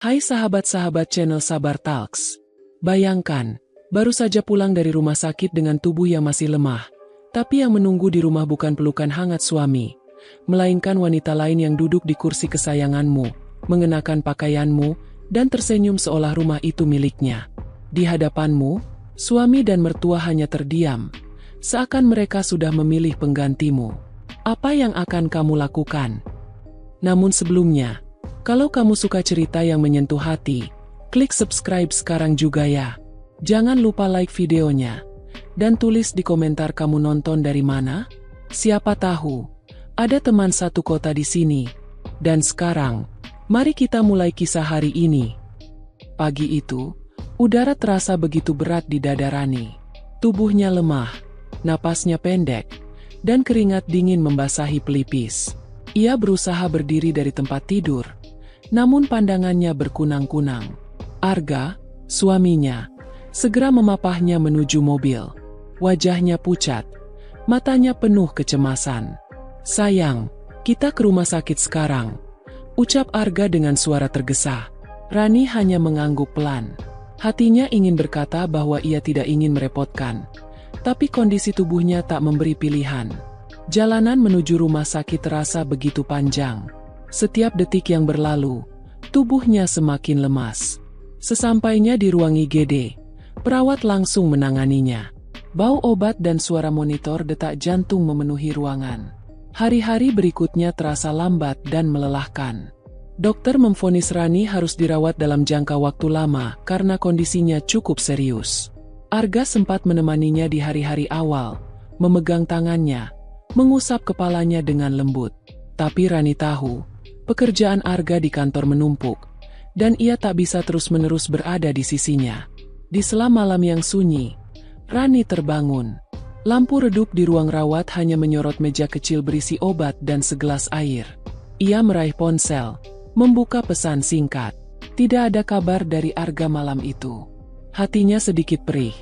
Hai sahabat-sahabat channel Sabar Talks. Bayangkan, baru saja pulang dari rumah sakit dengan tubuh yang masih lemah. Tapi yang menunggu di rumah bukan pelukan hangat suami, melainkan wanita lain yang duduk di kursi kesayanganmu, mengenakan pakaianmu, dan tersenyum seolah rumah itu miliknya. Di hadapanmu, suami dan mertua hanya terdiam, seakan mereka sudah memilih penggantimu. Apa yang akan kamu lakukan? Namun sebelumnya, kalau kamu suka cerita yang menyentuh hati, klik subscribe sekarang juga ya. Jangan lupa like videonya. Dan tulis di komentar kamu nonton dari mana. Siapa tahu, ada teman satu kota di sini. Dan sekarang, mari kita mulai kisah hari ini. Pagi itu, udara terasa begitu berat di dada Rani. Tubuhnya lemah, napasnya pendek, dan keringat dingin membasahi pelipis. Ia berusaha berdiri dari tempat tidur, namun pandangannya berkunang-kunang. Arga, suaminya, segera memapahnya menuju mobil. Wajahnya pucat, matanya penuh kecemasan. "Sayang, kita ke rumah sakit sekarang," ucap Arga dengan suara tergesa. Rani hanya mengangguk pelan. Hatinya ingin berkata bahwa ia tidak ingin merepotkan, tapi kondisi tubuhnya tak memberi pilihan. Jalanan menuju rumah sakit terasa begitu panjang. Setiap detik yang berlalu, tubuhnya semakin lemas. Sesampainya di ruang IGD, perawat langsung menanganinya. Bau obat dan suara monitor detak jantung memenuhi ruangan. Hari-hari berikutnya terasa lambat dan melelahkan. Dokter memvonis Rani harus dirawat dalam jangka waktu lama karena kondisinya cukup serius. Arga sempat menemaninya di hari-hari awal, memegang tangannya, mengusap kepalanya dengan lembut. Tapi Rani tahu, pekerjaan Arga di kantor menumpuk, dan ia tak bisa terus-menerus berada di sisinya. Di sela malam yang sunyi, Rani terbangun. Lampu redup di ruang rawat hanya menyorot meja kecil berisi obat dan segelas air. Ia meraih ponsel, membuka pesan singkat. Tidak ada kabar dari Arga malam itu. Hatinya sedikit perih,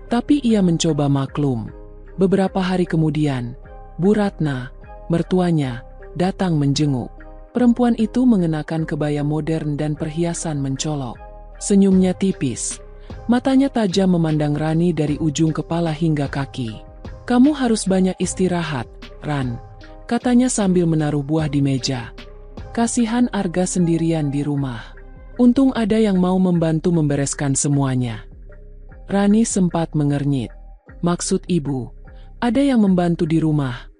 tapi ia mencoba maklum. Beberapa hari kemudian, Bu Ratna, mertuanya, datang menjenguk. Perempuan itu mengenakan kebaya modern dan perhiasan mencolok. Senyumnya tipis. Matanya tajam memandang Rani dari ujung kepala hingga kaki. "Kamu harus banyak istirahat, Ran," katanya sambil menaruh buah di meja. Kasihan Arga sendirian di rumah. Untung ada yang mau membantu membereskan semuanya. Rani sempat mengernyit. "Maksud ibu, ada yang membantu di rumah?"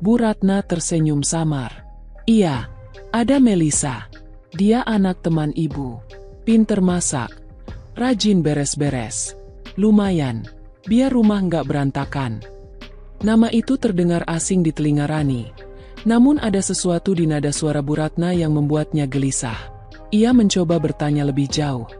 Bu Ratna tersenyum samar. "Iya, ada Melisa. Dia anak teman ibu. Pinter masak, rajin beres-beres. Lumayan, biar rumah nggak berantakan." Nama itu terdengar asing di telinga Rani. Namun ada sesuatu di nada suara Bu Ratna yang membuatnya gelisah. Ia mencoba bertanya lebih jauh,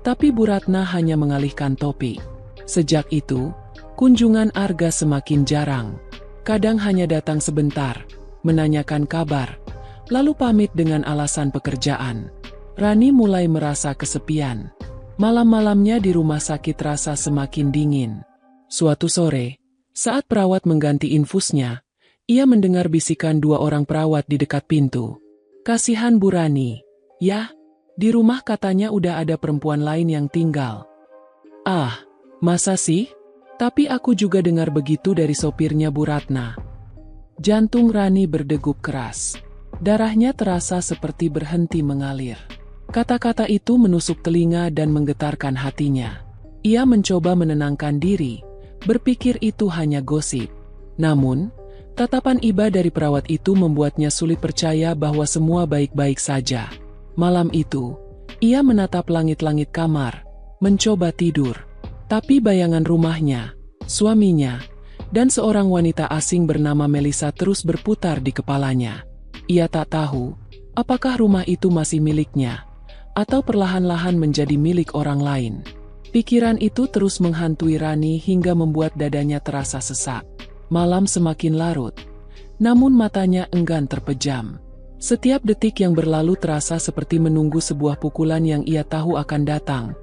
tapi Bu Ratna hanya mengalihkan topik. Sejak itu, kunjungan Arga semakin jarang. Kadang hanya datang sebentar, menanyakan kabar, lalu pamit dengan alasan pekerjaan. Rani mulai merasa kesepian. Malam-malamnya di rumah sakit terasa semakin dingin. Suatu sore, saat perawat mengganti infusnya, ia mendengar bisikan dua orang perawat di dekat pintu. "Kasihan Bu Rani. Ya, di rumah katanya udah ada perempuan lain yang tinggal." "Ah, masa sih? Tapi aku juga dengar begitu dari sopirnya Bu Ratna." Jantung Rani berdegup keras. Darahnya terasa seperti berhenti mengalir. Kata-kata itu menusuk telinga dan menggetarkan hatinya. Ia mencoba menenangkan diri, berpikir itu hanya gosip. Namun, tatapan iba dari perawat itu membuatnya sulit percaya bahwa semua baik-baik saja. Malam itu, ia menatap langit-langit kamar, mencoba tidur. Tapi bayangan rumahnya, suaminya, dan seorang wanita asing bernama Melisa terus berputar di kepalanya. Ia tak tahu, apakah rumah itu masih miliknya, atau perlahan-lahan menjadi milik orang lain. Pikiran itu terus menghantui Rani hingga membuat dadanya terasa sesak. Malam semakin larut, namun matanya enggan terpejam. Setiap detik yang berlalu terasa seperti menunggu sebuah pukulan yang ia tahu akan datang,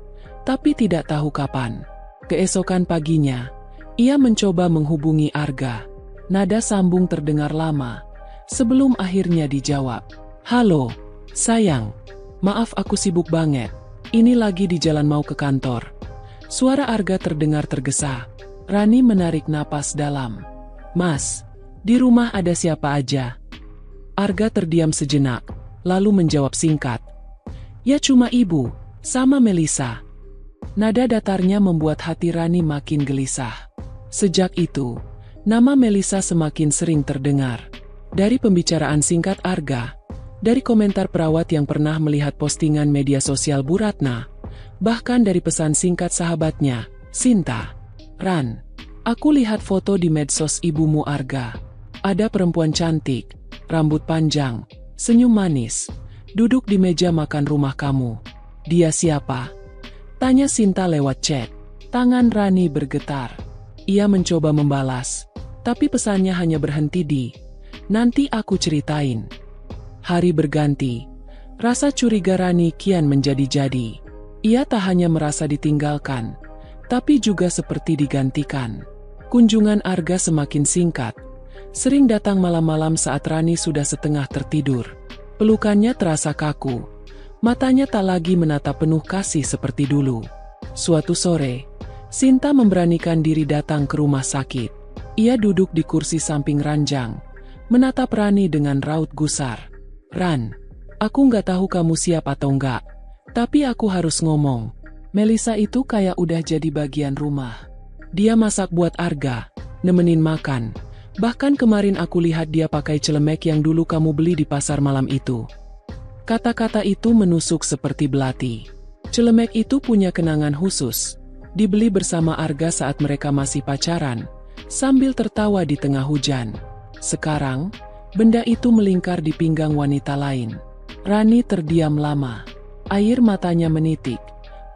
tapi tidak tahu kapan. Keesokan paginya, ia mencoba menghubungi Arga. Nada sambung terdengar lama, sebelum akhirnya dijawab. "Halo, sayang. Maaf aku sibuk banget. Ini lagi di jalan mau ke kantor. Suara Arga terdengar tergesa. Rani menarik napas dalam. Mas, di rumah ada siapa aja? Arga terdiam sejenak, lalu menjawab singkat. Ya cuma ibu, sama Melisa. Nada datarnya membuat hati Rani makin gelisah. Sejak itu, nama Melisa semakin sering terdengar. Dari pembicaraan singkat Arga, dari komentar perawat yang pernah melihat postingan media sosial Bu Ratna, bahkan dari pesan singkat sahabatnya, Sinta. Ran, aku lihat foto di medsos ibumu Arga. Ada perempuan cantik, rambut panjang, senyum manis, duduk di meja makan rumah kamu. Dia siapa? Tanya Sinta lewat chat. Tangan Rani bergetar. Ia mencoba membalas, tapi pesannya hanya berhenti di, nanti aku ceritain. Hari berganti. Rasa curiga Rani kian menjadi-jadi. Ia tak hanya merasa ditinggalkan, tapi juga seperti digantikan. Kunjungan Arga semakin singkat. Sering datang malam-malam saat Rani sudah setengah tertidur. Pelukannya terasa kaku. Matanya tak lagi menatap penuh kasih seperti dulu. Suatu sore, Sinta memberanikan diri datang ke rumah sakit. Ia duduk di kursi samping ranjang, menatap Rani dengan raut gusar. Ran, aku nggak tahu kamu siap atau enggak, tapi aku harus ngomong. Melisa itu kayak udah jadi bagian rumah. Dia masak buat Arga, nemenin makan. Bahkan kemarin aku lihat dia pakai celemek yang dulu kamu beli di pasar malam itu. Kata-kata itu menusuk seperti belati. Celemek itu punya kenangan khusus. Dibeli bersama Arga saat mereka masih pacaran, sambil tertawa di tengah hujan. Sekarang, benda itu melingkar di pinggang wanita lain. Rani terdiam lama. Air matanya menitik,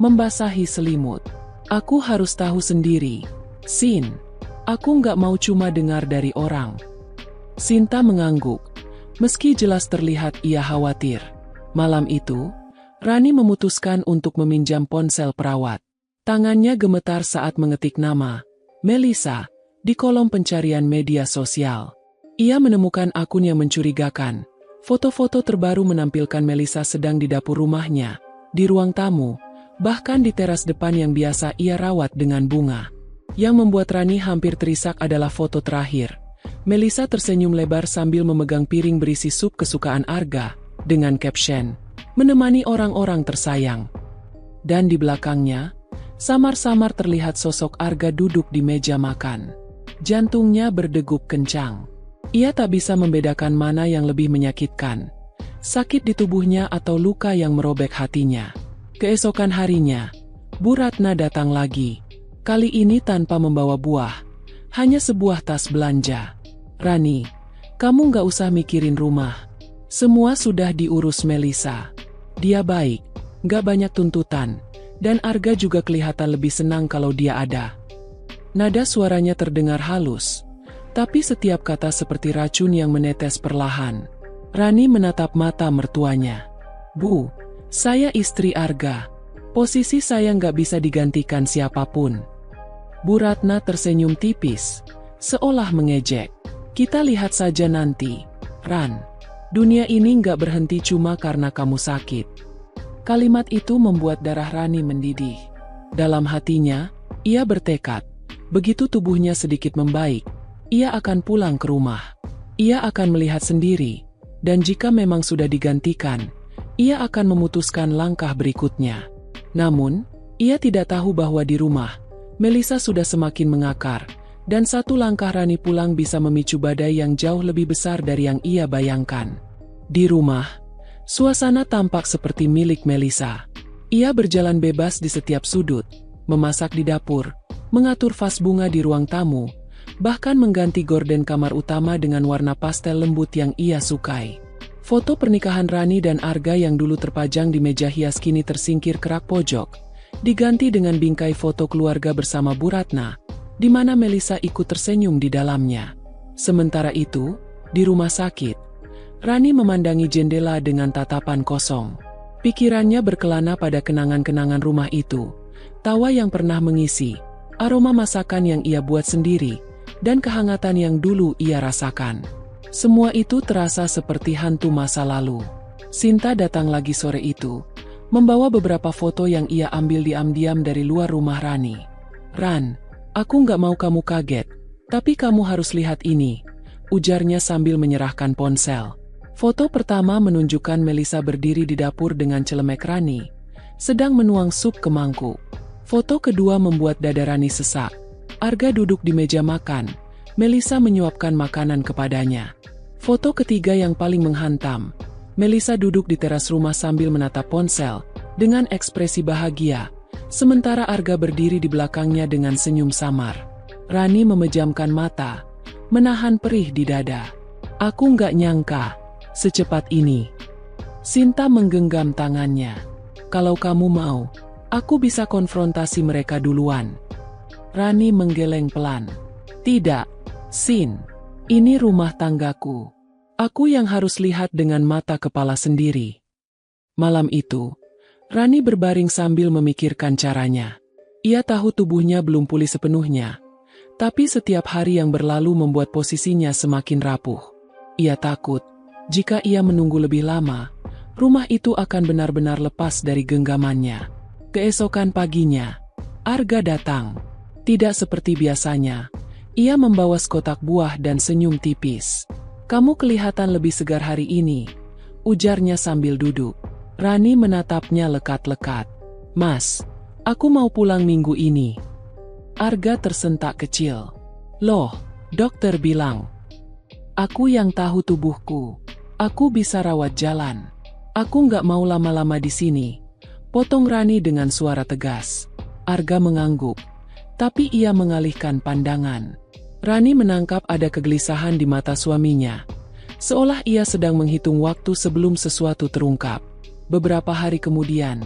membasahi selimut. Aku harus tahu sendiri. Sin, aku nggak mau cuma dengar dari orang. Sinta mengangguk, meski jelas terlihat ia khawatir. Malam itu, Rani memutuskan untuk meminjam ponsel perawat. Tangannya gemetar saat mengetik nama Melisa di kolom pencarian media sosial. Ia menemukan akun yang mencurigakan. Foto-foto terbaru menampilkan Melisa sedang di dapur rumahnya, di ruang tamu, bahkan di teras depan yang biasa ia rawat dengan bunga. Yang membuat Rani hampir terisak adalah foto terakhir. Melisa tersenyum lebar sambil memegang piring berisi sup kesukaan Arga, dengan caption, menemani orang-orang tersayang. Dan di belakangnya, samar-samar terlihat sosok Arga duduk di meja makan. Jantungnya berdegup kencang. Ia tak bisa membedakan mana yang lebih menyakitkan, sakit di tubuhnya atau luka yang merobek hatinya. Keesokan harinya, Bu Ratna datang lagi. Kali ini tanpa membawa buah, hanya sebuah tas belanja. Rani, kamu nggak usah mikirin rumah. Semua sudah diurus Melisa. Dia baik, nggak banyak tuntutan, dan Arga juga kelihatan lebih senang kalau dia ada. Nada suaranya terdengar halus, tapi setiap kata seperti racun yang menetes perlahan. Rani menatap mata mertuanya. Bu, saya istri Arga. Posisi saya nggak bisa digantikan siapapun. Bu Ratna tersenyum tipis, seolah mengejek. Kita lihat saja nanti, Ran. Dunia ini nggak berhenti cuma karena kamu sakit. Kalimat itu membuat darah Rani mendidih. Dalam hatinya, ia bertekad, begitu tubuhnya sedikit membaik, ia akan pulang ke rumah. Ia akan melihat sendiri, dan jika memang sudah digantikan, ia akan memutuskan langkah berikutnya. Namun, ia tidak tahu bahwa di rumah, Melisa sudah semakin mengakar, dan satu langkah Rani pulang bisa memicu badai yang jauh lebih besar dari yang ia bayangkan. Di rumah, suasana tampak seperti milik Melisa. Ia berjalan bebas di setiap sudut, memasak di dapur, mengatur vas bunga di ruang tamu, bahkan mengganti gorden kamar utama dengan warna pastel lembut yang ia sukai. Foto pernikahan Rani dan Arga yang dulu terpajang di meja hias kini tersingkir kerak pojok, diganti dengan bingkai foto keluarga bersama Bu Ratna, di mana Melisa ikut tersenyum di dalamnya. Sementara itu, di rumah sakit, Rani memandangi jendela dengan tatapan kosong. Pikirannya berkelana pada kenangan-kenangan rumah itu, tawa yang pernah mengisi, aroma masakan yang ia buat sendiri, dan kehangatan yang dulu ia rasakan. Semua itu terasa seperti hantu masa lalu. Sinta datang lagi sore itu, membawa beberapa foto yang ia ambil diam-diam dari luar rumah Rani. "Ran, aku nggak mau kamu kaget, tapi kamu harus lihat ini," ujarnya sambil menyerahkan ponsel. Foto pertama menunjukkan Melisa berdiri di dapur dengan celemek Rani, sedang menuang sup ke mangkuk. Foto kedua membuat dada Rani sesak. Arga duduk di meja makan, Melisa menyuapkan makanan kepadanya. Foto ketiga yang paling menghantam, Melisa duduk di teras rumah sambil menatap ponsel, dengan ekspresi bahagia, sementara Arga berdiri di belakangnya dengan senyum samar. Rani memejamkan mata, menahan perih di dada. "Aku nggak nyangka secepat ini." Sinta menggenggam tangannya. "Kalau kamu mau, aku bisa konfrontasi mereka duluan." Rani menggeleng pelan. "Tidak, Sin. Ini rumah tanggaku. Aku yang harus lihat dengan mata kepala sendiri." Malam itu, Rani berbaring sambil memikirkan caranya. Ia tahu tubuhnya belum pulih sepenuhnya, tapi setiap hari yang berlalu membuat posisinya semakin rapuh. Ia takut, jika ia menunggu lebih lama, rumah itu akan benar-benar lepas dari genggamannya. Keesokan paginya, Arga datang. Tidak seperti biasanya, ia membawa sekotak buah dan senyum tipis. "Kamu kelihatan lebih segar hari ini," ujarnya sambil duduk. Rani menatapnya lekat-lekat. "Mas, aku mau pulang minggu ini." Arga tersentak kecil. "Loh, dokter bilang." "Aku yang tahu tubuhku. Aku bisa rawat jalan. Aku nggak mau lama-lama di sini," potong Rani dengan suara tegas. Arga mengangguk, tapi ia mengalihkan pandangan. Rani menangkap ada kegelisahan di mata suaminya, seolah ia sedang menghitung waktu sebelum sesuatu terungkap. Beberapa hari kemudian,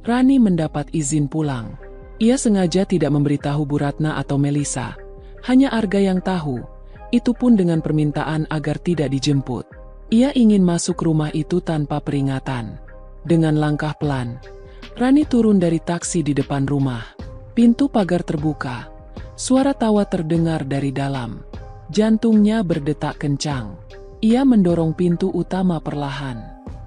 Rani mendapat izin pulang. Ia sengaja tidak memberitahu Bu Ratna atau Melisa, hanya Arga yang tahu, itu pun dengan permintaan agar tidak dijemput. Ia ingin masuk rumah itu tanpa peringatan. Dengan langkah pelan, Rani turun dari taksi di depan rumah. Pintu pagar terbuka. Suara tawa terdengar dari dalam. Jantungnya berdetak kencang. Ia mendorong pintu utama perlahan.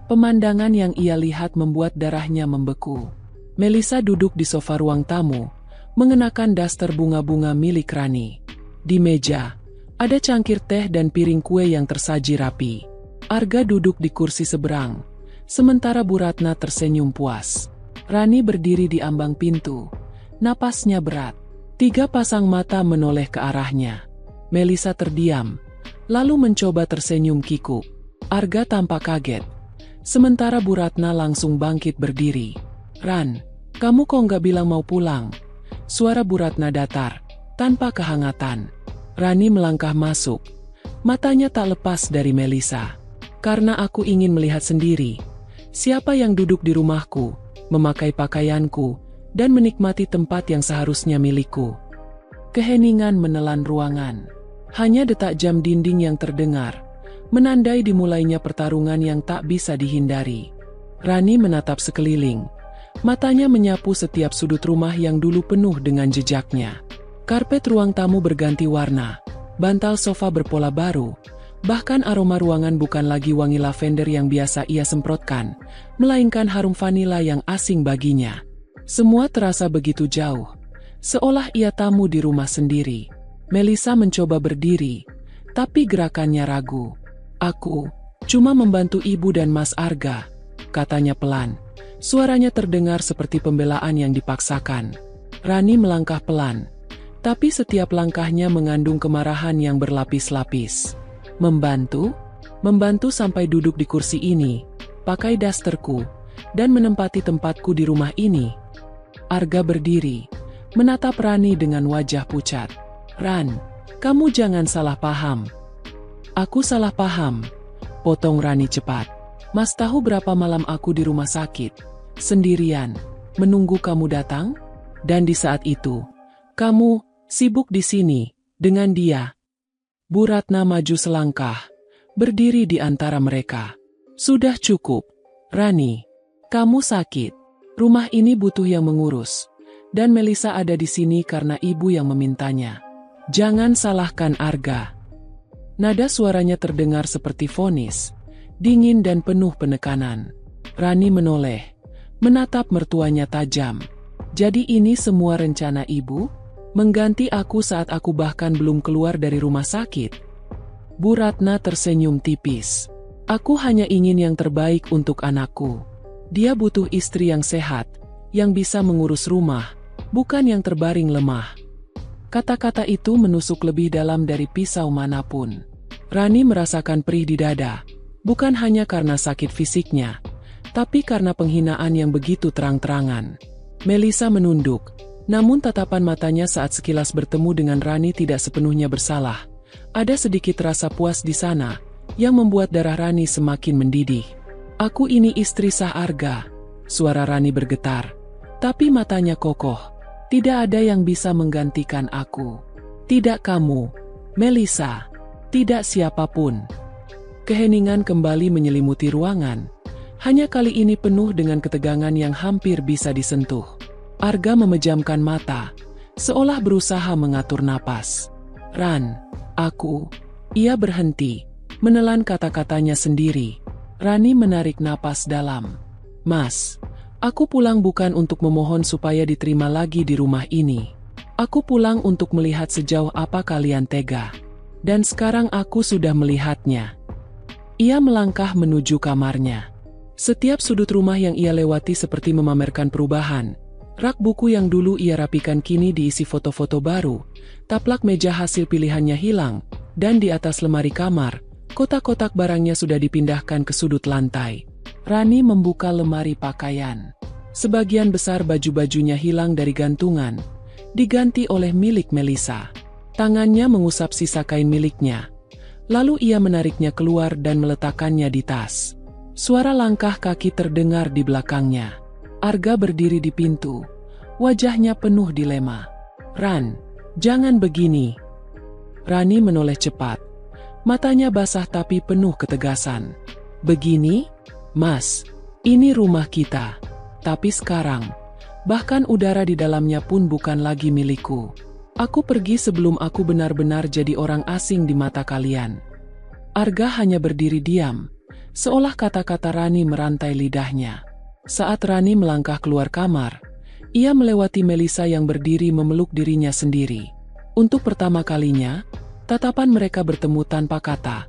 Pemandangan yang ia lihat membuat darahnya membeku. Melisa duduk di sofa ruang tamu, mengenakan daster bunga-bunga milik Rani. Di meja, ada cangkir teh dan piring kue yang tersaji rapi. Arga duduk di kursi seberang, sementara Bu Ratna tersenyum puas. Rani berdiri di ambang pintu. Napasnya berat. 3 pasang mata menoleh ke arahnya. Melisa terdiam, lalu mencoba tersenyum kikuk. Arga tampak kaget. Sementara Bu Ratna langsung bangkit berdiri. "Ran, kamu kok nggak bilang mau pulang?" Suara Bu Ratna datar, tanpa kehangatan. Rani melangkah masuk. Matanya tak lepas dari Melisa. "Karena aku ingin melihat sendiri siapa yang duduk di rumahku, memakai pakaianku, dan menikmati tempat yang seharusnya milikku." Keheningan menelan ruangan. Hanya detak jam dinding yang terdengar, menandai dimulainya pertarungan yang tak bisa dihindari. Rani menatap sekeliling. Matanya menyapu setiap sudut rumah yang dulu penuh dengan jejaknya. Karpet ruang tamu berganti warna, bantal sofa berpola baru, bahkan aroma ruangan bukan lagi wangi lavender yang biasa ia semprotkan, melainkan harum vanila yang asing baginya. Semua terasa begitu jauh, seolah ia tamu di rumah sendiri. Melisa mencoba berdiri, tapi gerakannya ragu. "Aku cuma membantu ibu dan Mas Arga," katanya pelan. Suaranya terdengar seperti pembelaan yang dipaksakan. Rani melangkah pelan, tapi setiap langkahnya mengandung kemarahan yang berlapis-lapis. "Membantu? Membantu sampai duduk di kursi ini, pakai dasterku, dan menempati tempatku di rumah ini?" Arga berdiri, menatap Rani dengan wajah pucat. "Ran, kamu jangan salah paham." "Aku salah paham," potong Rani cepat. "Mas tahu berapa malam aku di rumah sakit, sendirian, menunggu kamu datang? Dan di saat itu, kamu sibuk di sini, dengan dia." Bu Ratna maju selangkah, berdiri di antara mereka. "Sudah cukup, Rani. Kamu sakit. Rumah ini butuh yang mengurus. Dan Melisa ada di sini karena ibu yang memintanya. Jangan salahkan Arga." Nada suaranya terdengar seperti vonis. dingin dan penuh penekanan. Rani menoleh, menatap mertuanya tajam. Jadi ini semua rencana ibu? Mengganti aku saat aku bahkan belum keluar dari rumah sakit? Bu Ratna tersenyum tipis. Aku hanya ingin yang terbaik untuk anakku. Dia butuh istri yang sehat, yang bisa mengurus rumah, bukan yang terbaring lemah. Kata-kata itu menusuk lebih dalam dari pisau manapun. Rani merasakan perih di dada, bukan hanya karena sakit fisiknya, tapi karena penghinaan yang begitu terang-terangan. Melisa menunduk, namun tatapan matanya saat sekilas bertemu dengan Rani tidak sepenuhnya bersalah. Ada sedikit rasa puas di sana, yang membuat darah Rani semakin mendidih. Aku ini istri sah Arga. Suara Rani bergetar, tapi matanya kokoh. Tidak ada yang bisa menggantikan aku. Tidak kamu, Melisa. Tidak siapapun. Keheningan kembali menyelimuti ruangan. Hanya kali ini penuh dengan ketegangan yang hampir bisa disentuh. Arga memejamkan mata, seolah berusaha mengatur napas. Ran, aku. Ia berhenti, menelan kata-katanya sendiri. Rani menarik napas dalam. Mas, aku pulang bukan untuk memohon supaya diterima lagi di rumah ini. Aku pulang untuk melihat sejauh apa kalian tega. Dan sekarang aku sudah melihatnya. Ia melangkah menuju kamarnya. Setiap sudut rumah yang ia lewati seperti memamerkan perubahan. Rak buku yang dulu ia rapikan kini diisi foto-foto baru. Taplak meja hasil pilihannya hilang. Dan di atas lemari kamar, kotak-kotak barangnya sudah dipindahkan ke sudut lantai. Rani membuka lemari pakaian. Sebagian besar baju-bajunya hilang dari gantungan, diganti oleh milik Melisa. Tangannya mengusap sisa kain miliknya. Lalu ia menariknya keluar dan meletakkannya di tas. Suara langkah kaki terdengar di belakangnya. Arga berdiri di pintu. Wajahnya penuh dilema. Ran, jangan begini. Rani menoleh cepat. Matanya basah tapi penuh ketegasan. Begini? Mas, ini rumah kita. Tapi sekarang, bahkan udara di dalamnya pun bukan lagi milikku. Aku pergi sebelum aku benar-benar jadi orang asing di mata kalian. Arga hanya berdiri diam, seolah kata-kata Rani merantai lidahnya. Saat Rani melangkah keluar kamar, ia melewati Melisa yang berdiri memeluk dirinya sendiri. Untuk pertama kalinya, tatapan mereka bertemu tanpa kata.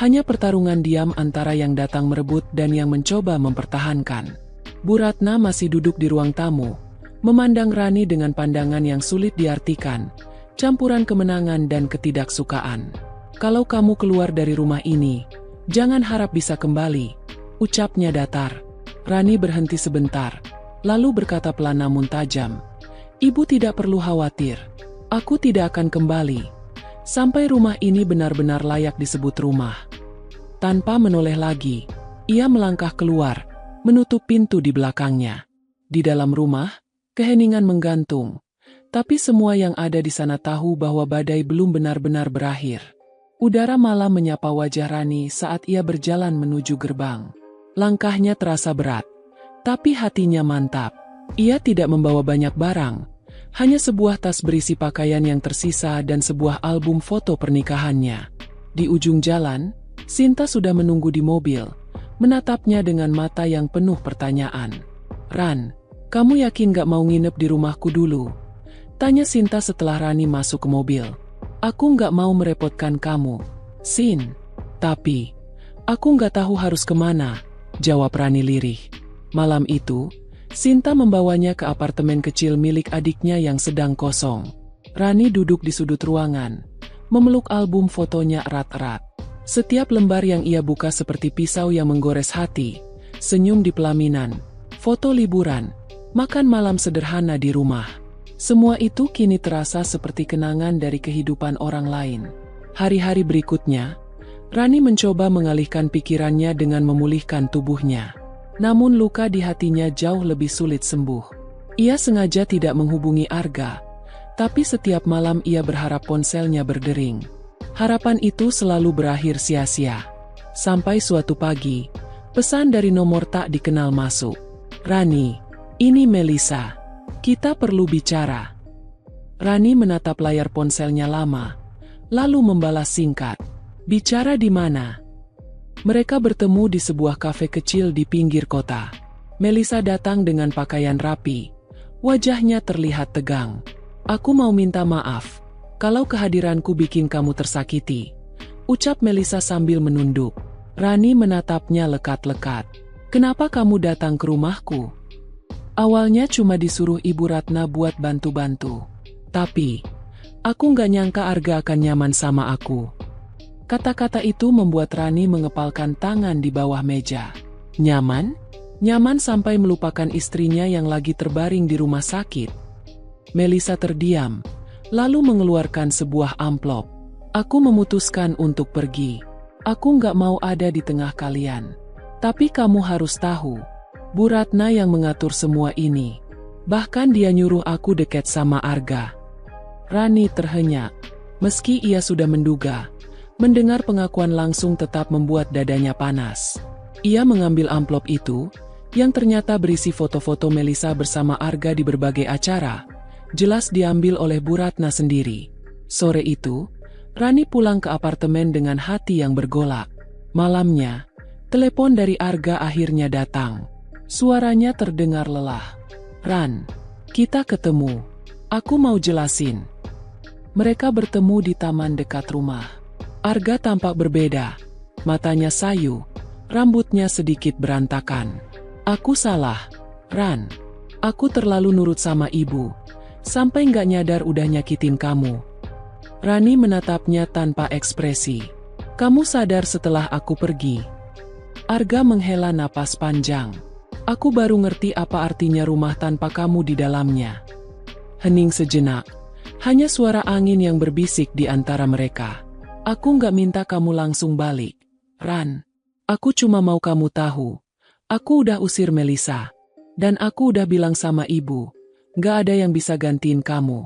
Hanya pertarungan diam antara yang datang merebut dan yang mencoba mempertahankan. Bu Ratna masih duduk di ruang tamu, memandang Rani dengan pandangan yang sulit diartikan, campuran kemenangan dan ketidaksukaan. Kalau kamu keluar dari rumah ini, jangan harap bisa kembali, ucapnya datar. Rani berhenti sebentar, lalu berkata pelan namun tajam. Ibu tidak perlu khawatir, aku tidak akan kembali, sampai rumah ini benar-benar layak disebut rumah. Tanpa menoleh lagi, ia melangkah keluar, menutup pintu di belakangnya. Di dalam rumah, keheningan menggantung, tapi semua yang ada di sana tahu bahwa badai belum benar-benar berakhir. Udara malam menyapa wajah Rani saat ia berjalan menuju gerbang. Langkahnya terasa berat, tapi hatinya mantap. Ia tidak membawa banyak barang, hanya sebuah tas berisi pakaian yang tersisa dan sebuah album foto pernikahannya. Di ujung jalan, Sinta sudah menunggu di mobil, menatapnya dengan mata yang penuh pertanyaan. Ran, kamu yakin gak mau nginep di rumahku dulu? Tanya Sinta setelah Rani masuk ke mobil. Aku gak mau merepotkan kamu, Sin. Tapi, aku gak tahu harus kemana, jawab Rani lirih. Malam itu, Sinta membawanya ke apartemen kecil milik adiknya yang sedang kosong. Rani duduk di sudut ruangan, memeluk album fotonya erat-erat. Setiap lembar yang ia buka seperti pisau yang menggores hati. Senyum di pelaminan, foto liburan, makan malam sederhana di rumah. Semua itu kini terasa seperti kenangan dari kehidupan orang lain. Hari-hari berikutnya, Rani mencoba mengalihkan pikirannya dengan memulihkan tubuhnya. Namun luka di hatinya jauh lebih sulit sembuh. Ia sengaja tidak menghubungi Arga, tapi setiap malam ia berharap ponselnya berdering. Harapan itu selalu berakhir sia-sia. Sampai suatu pagi, pesan dari nomor tak dikenal masuk. Rani, ini Melisa. Kita perlu bicara. Rani menatap layar ponselnya lama, lalu membalas singkat. Bicara di mana? Mereka bertemu di sebuah kafe kecil di pinggir kota. Melisa datang dengan pakaian rapi. Wajahnya terlihat tegang. "Aku mau minta maaf kalau kehadiranku bikin kamu tersakiti," ucap Melisa sambil menunduk. Rani menatapnya lekat-lekat. "Kenapa kamu datang ke rumahku?" "Awalnya cuma disuruh Ibu Ratna buat bantu-bantu. Tapi aku nggak nyangka Arga akan nyaman sama aku." Kata-kata itu membuat Rani mengepalkan tangan di bawah meja. Nyaman? Nyaman sampai melupakan istrinya yang lagi terbaring di rumah sakit. Melisa terdiam, lalu mengeluarkan sebuah amplop. "Aku memutuskan untuk pergi. Aku nggak mau ada di tengah kalian. Tapi kamu harus tahu, Bu Ratna yang mengatur semua ini. Bahkan dia nyuruh aku dekat sama Arga." Rani terhenyak. Meski ia sudah menduga, mendengar pengakuan langsung tetap membuat dadanya panas. Ia mengambil amplop itu, yang ternyata berisi foto-foto Melisa bersama Arga di berbagai acara. Jelas diambil oleh Bu Ratna sendiri. Sore itu, Rani pulang ke apartemen dengan hati yang bergolak. Malamnya, telepon dari Arga akhirnya datang. Suaranya terdengar lelah. "Ran, kita ketemu. Aku mau jelasin." Mereka bertemu di taman dekat rumah. Arga tampak berbeda. Matanya sayu, rambutnya sedikit berantakan. "Aku salah, Ran. Aku terlalu nurut sama ibu. Sampai nggak nyadar udah nyakitin kamu." Rani menatapnya tanpa ekspresi. "Kamu sadar setelah aku pergi?" Arga menghela napas panjang. "Aku baru ngerti apa artinya rumah tanpa kamu di dalamnya." Hening sejenak. Hanya suara angin yang berbisik di antara mereka. "Aku nggak minta kamu langsung balik, Ran. Aku cuma mau kamu tahu. Aku udah usir Melisa. Dan aku udah bilang sama ibu, gak ada yang bisa gantiin kamu,"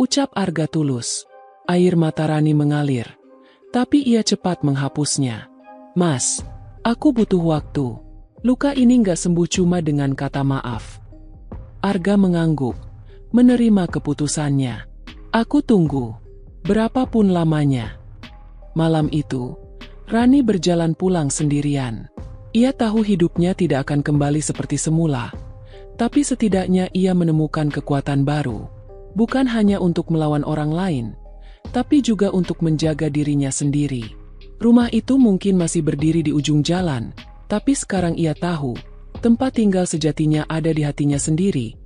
ucap Arga tulus. Air mata Rani mengalir, tapi ia cepat menghapusnya. "Mas, aku butuh waktu. Luka ini gak sembuh cuma dengan kata maaf." Arga mengangguk, menerima keputusannya. "Aku tunggu. Berapapun lamanya." Malam itu, Rani berjalan pulang sendirian. Ia tahu hidupnya tidak akan kembali seperti semula. Tapi setidaknya ia menemukan kekuatan baru. Bukan hanya untuk melawan orang lain, tapi juga untuk menjaga dirinya sendiri. Rumah itu mungkin masih berdiri di ujung jalan, tapi sekarang ia tahu, tempat tinggal sejatinya ada di hatinya sendiri.